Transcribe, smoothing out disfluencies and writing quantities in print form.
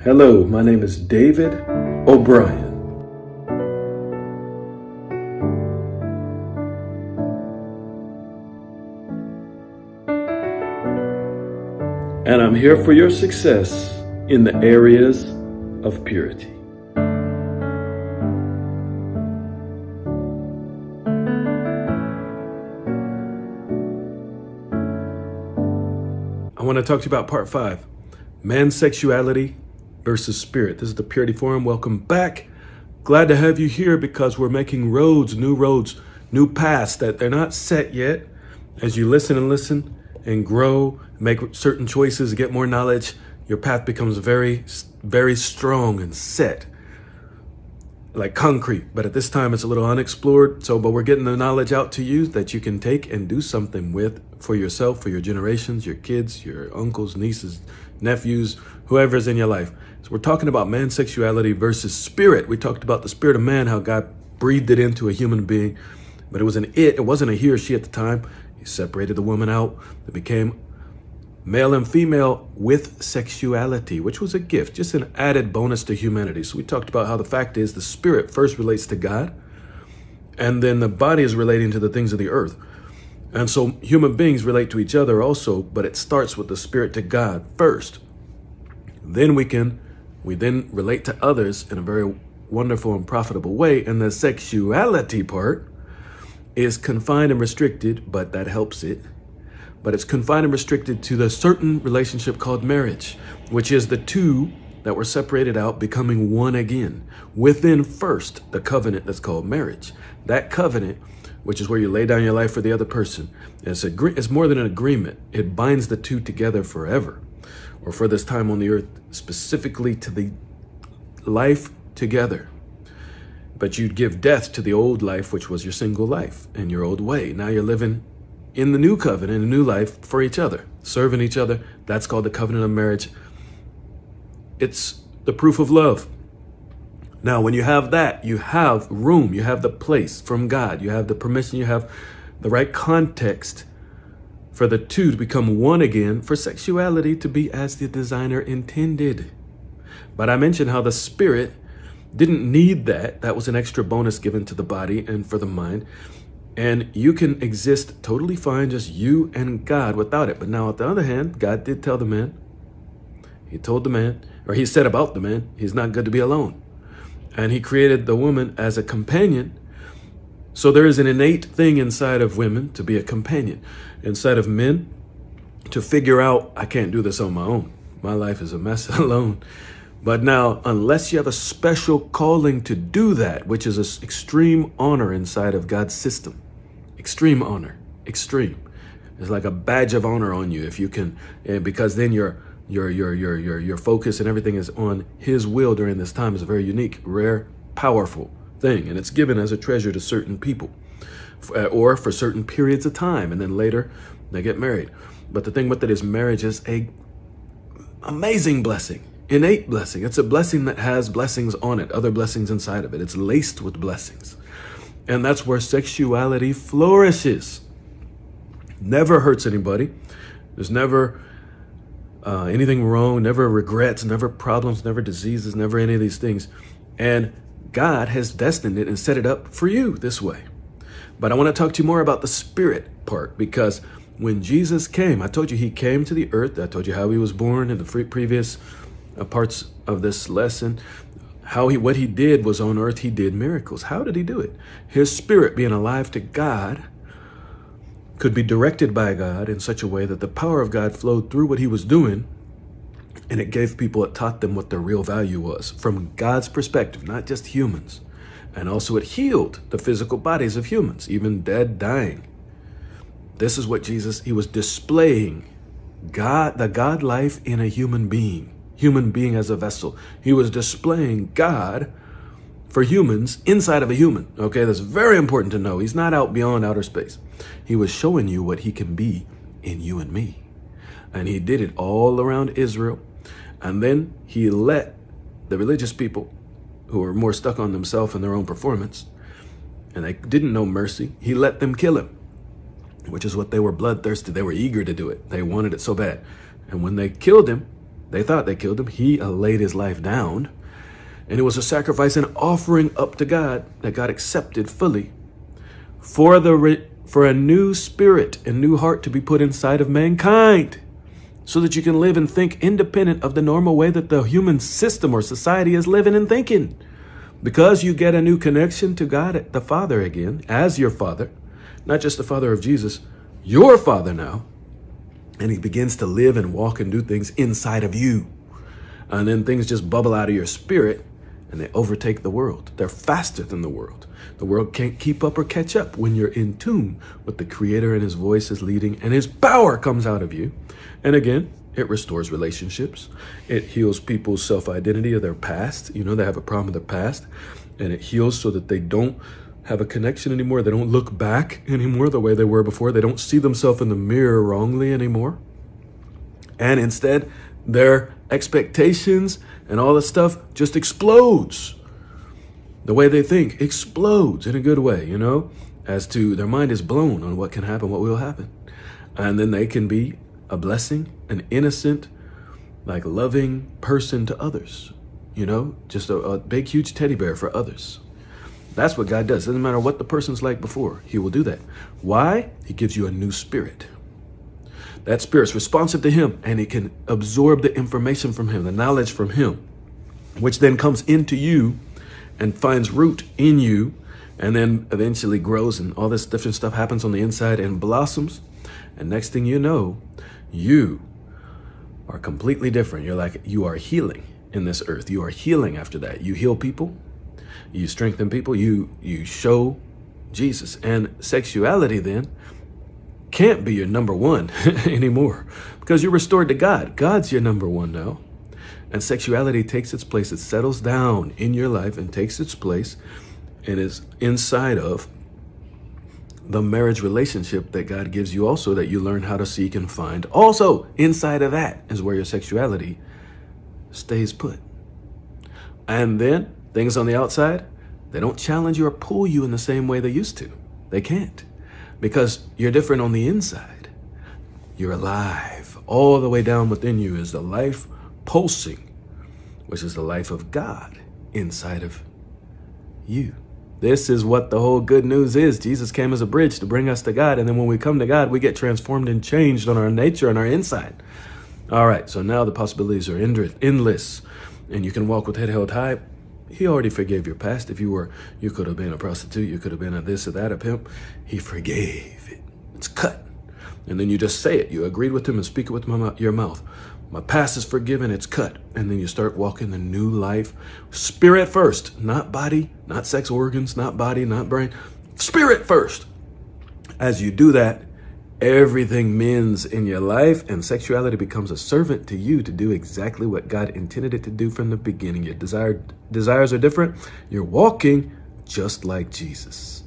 Hello, my name is David O'Brien. And I'm here for your success in the areas of purity. I want to talk to you about part 5, man's sexuality versus spirit. This is the Purity Forum. Welcome back. Glad to have you here because we're making roads, new paths that they're not set yet. As you listen and grow, make certain choices, get more knowledge, your path becomes very, very strong and set, like concrete. But at this time, it's a little unexplored. But we're getting the knowledge out to you that you can take and do something with for yourself, for your generations, your kids, your uncles, nieces, nephews, whoever's in your life. So we're talking about man's sexuality versus spirit. We talked about the spirit of man, how God breathed it into a human being, but it was it wasn't a he or she at the time. He separated the woman out. It became male and female with sexuality, which was a gift, just an added bonus to humanity. So we talked about how the fact is the spirit first relates to God, and then the body is relating to the things of the earth. And so human beings relate to each other also, but it starts with the spirit to God first. Then we then relate to others in a very wonderful and profitable way. And the sexuality part is confined and restricted, but that helps it. But it's confined and restricted to the certain relationship called marriage, which is the two that were separated out becoming one again within first the covenant that's called marriage. That covenant, which is where you lay down your life for the other person, it's more than an agreement. It binds the two together forever, or for this time on the earth, specifically to the life together. But you'd give death to the old life, which was your single life and your old way. Now you're living in the new covenant, a new life for each other, serving each other. That's called the covenant of marriage. It's the proof of love. Now, when you have that, you have room, you have the place from God, you have the permission, you have the right context for the two to become one again, for sexuality to be as the designer intended. But I mentioned how the spirit didn't need that. That was an extra bonus given to the body and for the mind. And you can exist totally fine, just you and God without it. But now, on the other hand, God did tell the man, he told the man, or he said about the man, he's not good to be alone. And he created the woman as a companion. So there is an innate thing inside of women to be a companion, inside of men to figure out, I can't do this on my own. My life is a mess alone. But now, unless you have a special calling to do that, which is an extreme honor inside of God's system, extreme honor, extreme. It's like a badge of honor on you if you can, because then your focus and everything is on his will during this time. Is a very unique, rare, powerful thing. And it's given as a treasure to certain people or for certain periods of time. And then later they get married. But the thing with it is marriage is a amazing blessing, innate blessing. It's a blessing that has blessings on it, other blessings inside of it. It's laced with blessings. And that's where sexuality flourishes. Never hurts anybody. There's never anything wrong, never regrets, never problems, never diseases, never any of these things. And God has destined it and set it up for you this way. But I want to talk to you more about the spirit part, because when Jesus came, I told you he came to the earth. I told you how he was born in the previous parts of this lesson. What he did was on earth, he did miracles. How did he do it? His spirit, being alive to God, could be directed by God in such a way that the power of God flowed through what he was doing, and it gave people, it taught them what their real value was from God's perspective, not just humans. And also it healed the physical bodies of humans, even dead, dying. This is what Jesus, he was displaying God, the God life in a human being as a vessel. He was displaying God for humans inside of a human. Okay, that's very important to know. He's not out beyond outer space. He was showing you what he can be in you and me. And he did it all around Israel. And then he let the religious people who were more stuck on themselves and their own performance, and they didn't know mercy, he let them kill him, which is what they were bloodthirsty. They were eager to do it. They wanted it so bad. And when they killed him, They thought they killed him. He laid his life down. And it was a sacrifice and offering up to God that God accepted fully for a new spirit and new heart to be put inside of mankind, so that you can live and think independent of the normal way that the human system or society is living and thinking. Because you get a new connection to God, the Father again, as your Father, not just the Father of Jesus, your Father now. And he begins to live and walk and do things inside of you. And then things just bubble out of your spirit and they overtake the world. They're faster than the world. The world can't keep up or catch up when you're in tune with the Creator and his voice is leading and his power comes out of you. And again, it restores relationships. It heals people's self-identity of their past. You know, they have a problem with their past, and it heals so that they don't have a connection anymore. They don't look back anymore the way they were before. They don't see themselves in the mirror wrongly anymore. And instead, their expectations and all this stuff just explodes. The way they think explodes in a good way, you know, as to their mind is blown on what can happen, what will happen. And then they can be a blessing, an innocent, like loving person to others, you know, just a big, huge teddy bear for others. That's what God does. Doesn't matter what the person's like before, he will do that. Why? He gives you a new spirit. That spirit's responsive to him, and it can absorb the information from him, the knowledge from him, which then comes into you and finds root in you, and then eventually grows, and all this different stuff happens on the inside and blossoms. And next thing you know, you are completely different. You are healing in this earth. You are healing after that. You heal people. You strengthen people. You show Jesus. And sexuality then can't be your number one anymore, because you're restored to God. God's your number one now. And sexuality takes its place. It settles down in your life and takes its place and is inside of the marriage relationship that God gives you also, that you learn how to seek and find. Also, inside of that is where your sexuality stays put. And then things on the outside, they don't challenge you or pull you in the same way they used to. They can't, because you're different on the inside. You're alive. All the way down within you is the life pulsing, which is the life of God inside of you. This is what the whole good news is. Jesus came as a bridge to bring us to God. And then when we come to God, we get transformed and changed on our nature and our inside. All right, so now the possibilities are endless, and you can walk with head held high. He already forgave your past. If you could have been a prostitute, you could have been a this or that, a pimp. He forgave it. It's cut. And then you just say it. You agreed with him and speak it with your mouth. My past is forgiven, it's cut. And then you start walking the new life. Spirit first, not body, not sex organs, not body, not brain. Spirit first. As you do that, everything mends in your life, and sexuality becomes a servant to you to do exactly what God intended it to do from the beginning. Your desires are different. You're walking just like Jesus.